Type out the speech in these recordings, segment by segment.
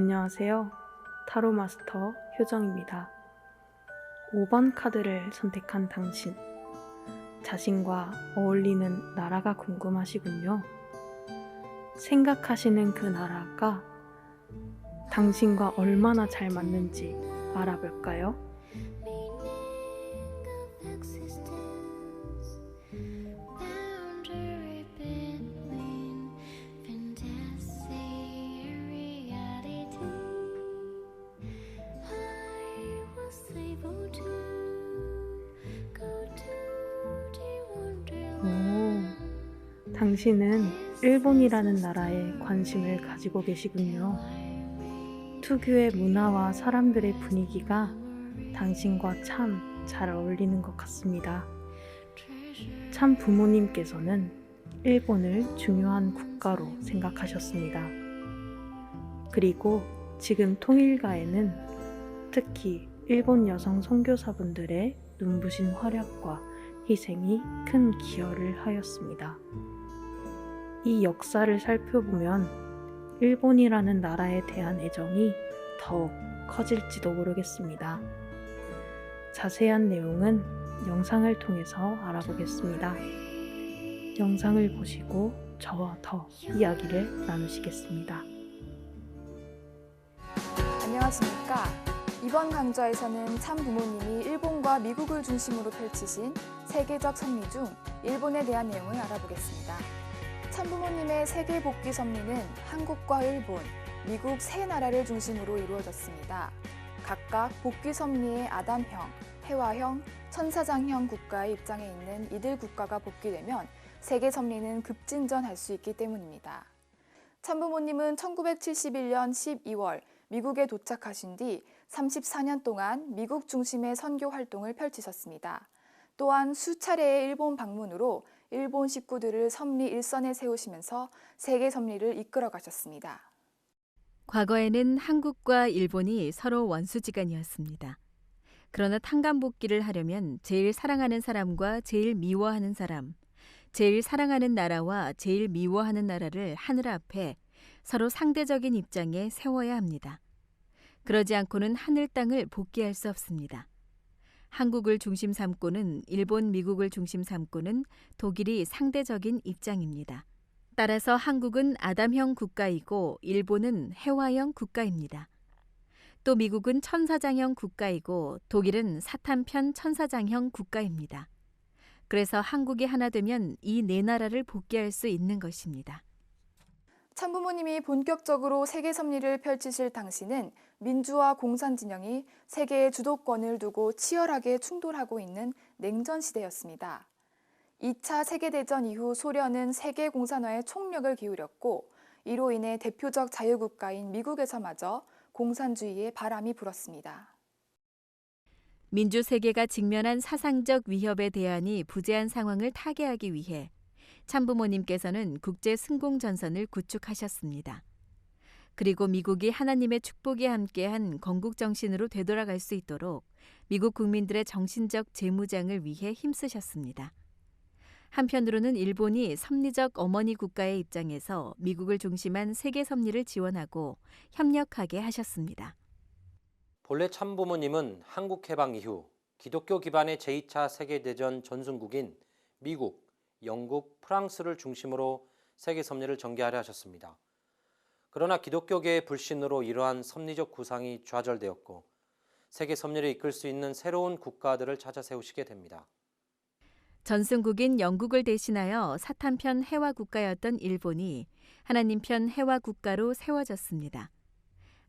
안녕하세요. 타로 마스터 효정입니다. 5번 카드를 선택한 당신. 자신과 어울리는 나라가 궁금하시군요. 생각하시는 그 나라가 당신과 얼마나 잘 맞는지 알아볼까요? 오, 당신은 일본이라는 나라에 관심을 가지고 계시군요. 특유의 문화와 사람들의 분위기가 당신과 참 잘 어울리는 것 같습니다. 참 부모님께서는 일본을 중요한 국가로 생각하셨습니다. 그리고 지금 통일가에는 특히 일본 여성 선교사분들의 눈부신 활약과 희생이 큰 기여를 하였습니다. 이 역사를 살펴보면 일본이라는 나라에 대한 애정이 더욱 커질지도 모르겠습니다. 자세한 내용은 영상을 통해서 알아보겠습니다. 영상을 보시고 저와 더 이야기를 나누시겠습니다. 안녕하십니까. 이번 강좌에서는 참 부모님이 일본과 미국을 중심으로 펼치신 세계적 섭리 중 일본에 대한 내용을 알아보겠습니다. 참 부모님의 세계 복귀 섭리는 한국과 일본, 미국 세 나라를 중심으로 이루어졌습니다. 각각 복귀 섭리의 아담형, 해화형, 천사장형 국가의 입장에 있는 이들 국가가 복귀되면 세계 섭리는 급진전할 수 있기 때문입니다. 참부모님은 1971년 12월 미국에 도착하신 뒤 34년 동안 미국 중심의 선교 활동을 펼치셨습니다. 또한 수차례의 일본 방문으로 일본 식구들을 섭리 일선에 세우시면서 세계 섭리를 이끌어 가셨습니다. 과거에는 한국과 일본이 서로 원수지간이었습니다. 그러나 탕감복귀를 하려면 제일 사랑하는 사람과 제일 미워하는 사람, 제일 사랑하는 나라와 제일 미워하는 나라를 하늘 앞에 서로 상대적인 입장에 세워야 합니다. 그러지 않고는 하늘 땅을 복귀할 수 없습니다. 한국을 중심 삼고는 일본, 미국을 중심 삼고는 독일이 상대적인 입장입니다. 따라서 한국은 아담형 국가이고 일본은 해화형 국가입니다. 또 미국은 천사장형 국가이고 독일은 사탄편 천사장형 국가입니다. 그래서 한국이 하나 되면 이 네 나라를 복귀할 수 있는 것입니다. 참부모님이 본격적으로 세계 섭리를 펼치실 당시는 민주화 공산 진영이 세계의 주도권을 두고 치열하게 충돌하고 있는 냉전 시대였습니다. 2차 세계대전 이후 소련은 세계 공산화에 총력을 기울였고 이로 인해 대표적 자유국가인 미국에서마저 공산주의의 바람이 불었습니다. 민주세계가 직면한 사상적 위협에 대안이 부재한 상황을 타개하기 위해 참부모님께서는 국제승공전선을 구축하셨습니다. 그리고 미국이 하나님의 축복이 함께한 건국정신으로 되돌아갈 수 있도록 미국 국민들의 정신적 재무장을 위해 힘쓰셨습니다. 한편으로는 일본이 섭리적 어머니 국가의 입장에서 미국을 중심한 세계 섭리를 지원하고 협력하게 하셨습니다. 본래 참부모님은 한국 해방 이후 기독교 기반의 제2차 세계대전 전순국인 미국, 영국, 프랑스를 중심으로 세계 섭리를 전개하려 하셨습니다. 그러나 기독교계의 불신으로 이러한 섭리적 구상이 좌절되었고 세계 섭리를 이끌 수 있는 새로운 국가들을 찾아 세우시게 됩니다. 전승국인 영국을 대신하여 사탄편 해화 국가였던 일본이 하나님편 해화 국가로 세워졌습니다.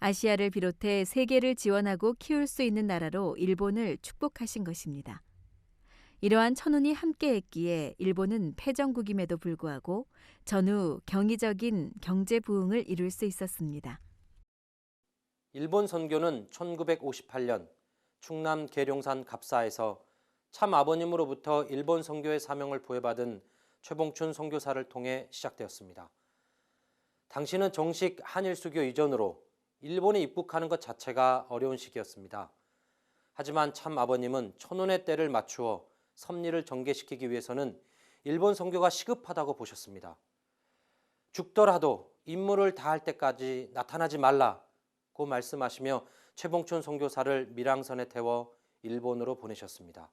아시아를 비롯해 세계를 지원하고 키울 수 있는 나라로 일본을 축복하신 것입니다. 이러한 천운이 함께했기에 일본은 패전국임에도 불구하고 전후 경이적인 경제 부흥을 이룰 수 있었습니다. 일본 선교는 1958년 충남 계룡산 갑사에서 참 아버님으로부터 일본 선교의 사명을 부여받은 최봉춘 선교사를 통해 시작되었습니다. 당시는 정식 한일 수교 이전으로 일본에 입국하는 것 자체가 어려운 시기였습니다. 하지만 참 아버님은 천운의 때를 맞추어 섭리를 전개시키기 위해서는 일본 선교가 시급하다고 보셨습니다. 죽더라도 임무를 다할 때까지 나타나지 말라 고 말씀하시며 최봉춘 선교사를 밀항선에 태워 일본으로 보내셨습니다.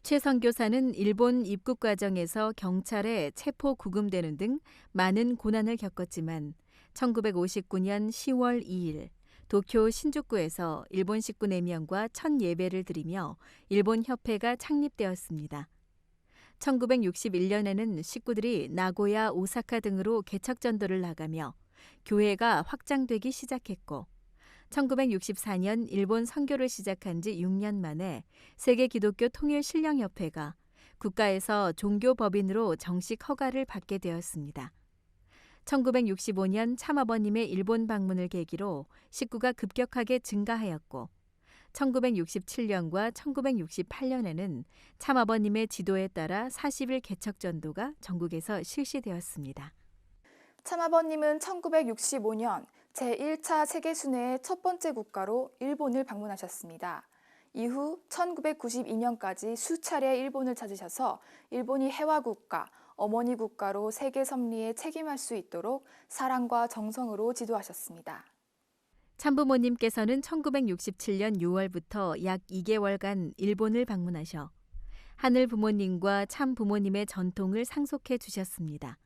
최 선교사는 일본 입국 과정에서 경찰에 체포 구금되는 등 많은 고난을 겪었지만 1959년 10월 2일 도쿄 신주쿠에서 일본 식구 4명과 첫 예배를 드리며 일본 협회가 창립되었습니다. 1961년에는 식구들이 나고야, 오사카 등으로 개척 전도를 나가며 교회가 확장되기 시작했고 1964년 일본 선교를 시작한 지 6년 만에 세계 기독교 통일 신령협회가 국가에서 종교 법인으로 정식 허가를 받게 되었습니다. 1965년 참아버님의 일본 방문을 계기로 식구가 급격하게 증가하였고 1967년과 1968년에는 참아버님의 지도에 따라 40일 개척 전도가 전국에서 실시되었습니다. 참아버님은 1965년 제1차 세계순회의 첫 번째 국가로 일본을 방문하셨습니다. 이후 1992년까지 수차례 일본을 찾으셔서 일본이 해화국가, 어머니 국가로 세계 섭리에 책임할 수 있도록 사랑과 정성으로 지도하셨습니다. 참부모님께서는 1967년 6월부터 약 2개월간 일본을 방문하셔 하늘 부모님과 참 부모님의 전통을 상속해 주셨습니다.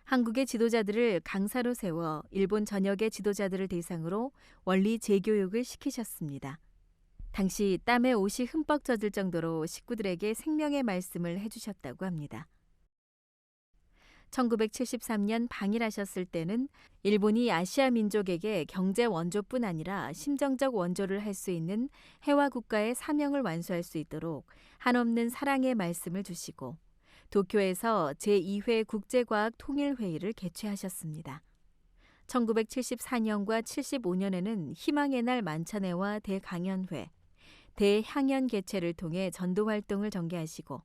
한국의 지도자들을 강사로 세워 일본 전역의 지도자들을 대상으로 원리 재교육을 시키셨습니다. 당시 땀에 옷이 흠뻑 젖을 정도로 식구들에게 생명의 말씀을 해주셨다고 합니다. 1973년 방일하셨을 때는 일본이 아시아 민족에게 경제 원조뿐 아니라 심정적 원조를 할 수 있는 해화 국가의 사명을 완수할 수 있도록 한없는 사랑의 말씀을 주시고 도쿄에서 제2회 국제과학 통일회의를 개최하셨습니다. 1974년과 75년에는 희망의 날 만찬회와 대강연회, 대향연 개최를 통해 전도 활동을 전개하시고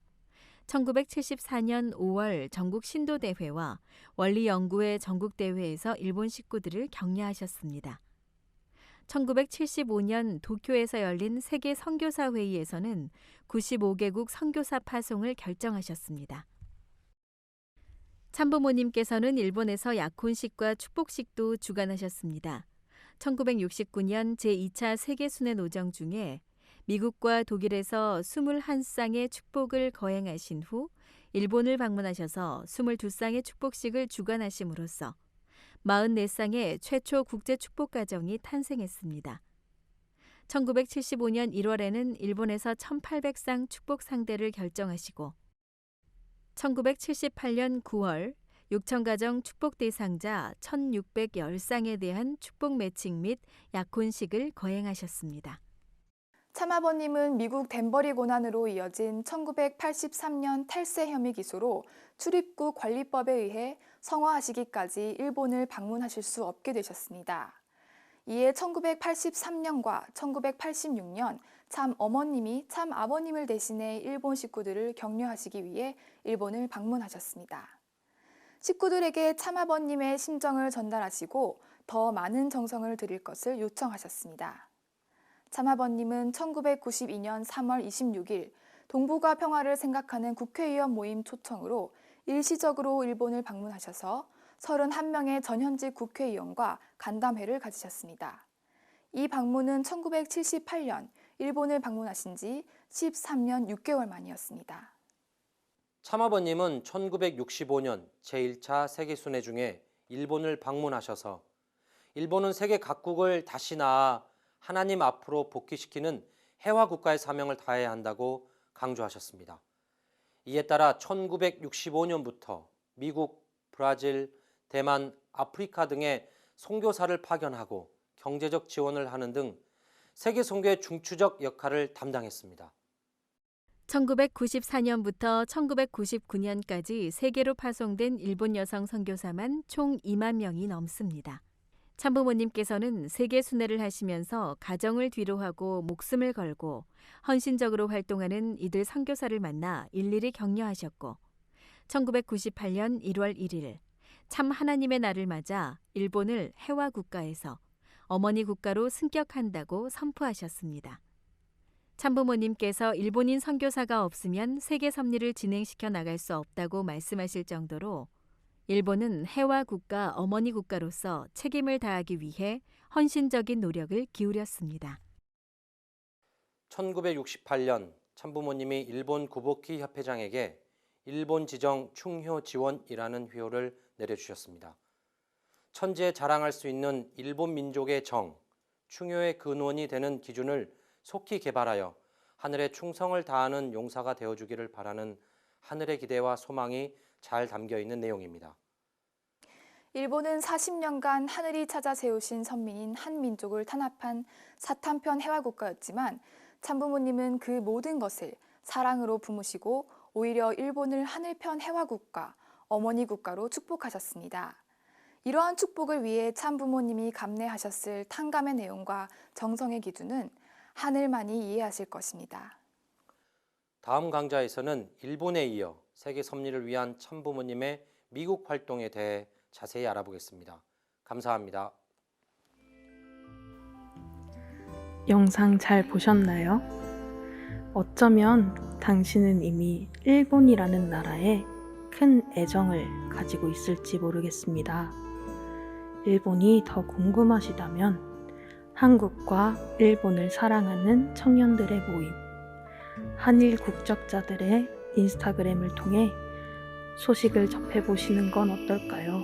1974년 5월 전국 신도대회와 원리연구회 전국대회에서 일본 식구들을 격려하셨습니다. 1975년 도쿄에서 열린 세계 선교사 회의에서는 95개국 선교사 파송을 결정하셨습니다. 참부모님께서는 일본에서 약혼식과 축복식도 주관하셨습니다. 1969년 제2차 세계순회 노정 중에 미국과 독일에서 21쌍의 축복을 거행하신 후 일본을 방문하셔서 22쌍의 축복식을 주관하심으로써 44쌍의 최초 국제 축복 가정이 탄생했습니다. 1975년 1월에는 일본에서 1800쌍 축복 상대를 결정하시고 1978년 9월 6,000가정 축복 대상자 1,610쌍에 대한 축복 매칭 및 약혼식을 거행하셨습니다. 참아버님은 미국 덴버리 고난으로 이어진 1983년 탈세 혐의 기소로 출입국 관리법에 의해 성화하시기까지 일본을 방문하실 수 없게 되셨습니다. 이에 1983년과 1986년 참 어머님이 참 아버님을 대신해 일본 식구들을 격려하시기 위해 일본을 방문하셨습니다. 식구들에게 참아버님의 심정을 전달하시고 더 많은 정성을 들일 것을 요청하셨습니다. 참아버님은 1992년 3월 26일 동북아 평화를 생각하는 국회의원 모임 초청으로 일시적으로 일본을 방문하셔서 31명의 전현직 국회의원과 간담회를 가지셨습니다. 이 방문은 1978년 일본을 방문하신 지 13년 6개월 만이었습니다. 참아버님은 1965년 제1차 세계순회 중에 일본을 방문하셔서 일본은 세계 각국을 다시 낳아 하나님 앞으로 복귀시키는 해화 국가의 사명을 다해야 한다고 강조하셨습니다. 이에 따라 1965년부터 미국, 브라질, 대만, 아프리카 등의 선교사를 파견하고 경제적 지원을 하는 등 세계 선교의 중추적 역할을 담당했습니다. 1994년부터 1999년까지 세계로 파송된 일본 여성 선교사만 총 2만 명이 넘습니다. 참부모님께서는 세계 순회를 하시면서 가정을 뒤로하고 목숨을 걸고 헌신적으로 활동하는 이들 선교사를 만나 일일이 격려하셨고 1998년 1월 1일 참 하나님의 날을 맞아 일본을 해화 국가에서 어머니 국가로 승격한다고 선포하셨습니다. 참부모님께서 일본인 선교사가 없으면 세계 섭리를 진행시켜 나갈 수 없다고 말씀하실 정도로 일본은 해와 국가, 어머니 국가로서 책임을 다하기 위해 헌신적인 노력을 기울였습니다. 1968년 참부모님이 일본 구보키 협회장에게 일본 지정 충효 지원이라는 휘호를 내려주셨습니다. 천지에 자랑할 수 있는 일본 민족의 정, 충효의 근원이 되는 기준을 속히 개발하여 하늘에 충성을 다하는 용사가 되어주기를 바라는 하늘의 기대와 소망이 잘 담겨 있는 내용입니다. 일본은 40년간 하늘이 찾아 세우신 선민인 한민족을 탄압한 사탄편 해화국가였지만 참부모님은 그 모든 것을 사랑으로 품으시고 오히려 일본을 하늘편 해화국가, 어머니 국가로 축복하셨습니다. 이러한 축복을 위해 참부모님이 감내하셨을 탕감의 내용과 정성의 기준은 하늘만이 이해하실 것입니다. 다음 강좌에서는 일본에 이어 세계 섭리를 위한 참부모님의 미국 활동에 대해 자세히 알아보겠습니다. 감사합니다. 영상 잘 보셨나요? 어쩌면 당신은 이미 일본이라는 나라에 큰 애정을 가지고 있을지 모르겠습니다. 일본이 더 궁금하시다면 한국과 일본을 사랑하는 청년들의 모임, 한일 국적자들의 인스타그램을 통해 소식을 접해보시는 건 어떨까요?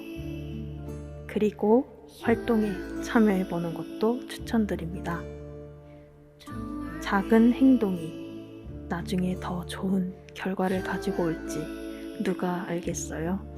그리고 활동에 참여해보는 것도 추천드립니다. 작은 행동이 나중에 더 좋은 결과를 가지고 올지 누가 알겠어요?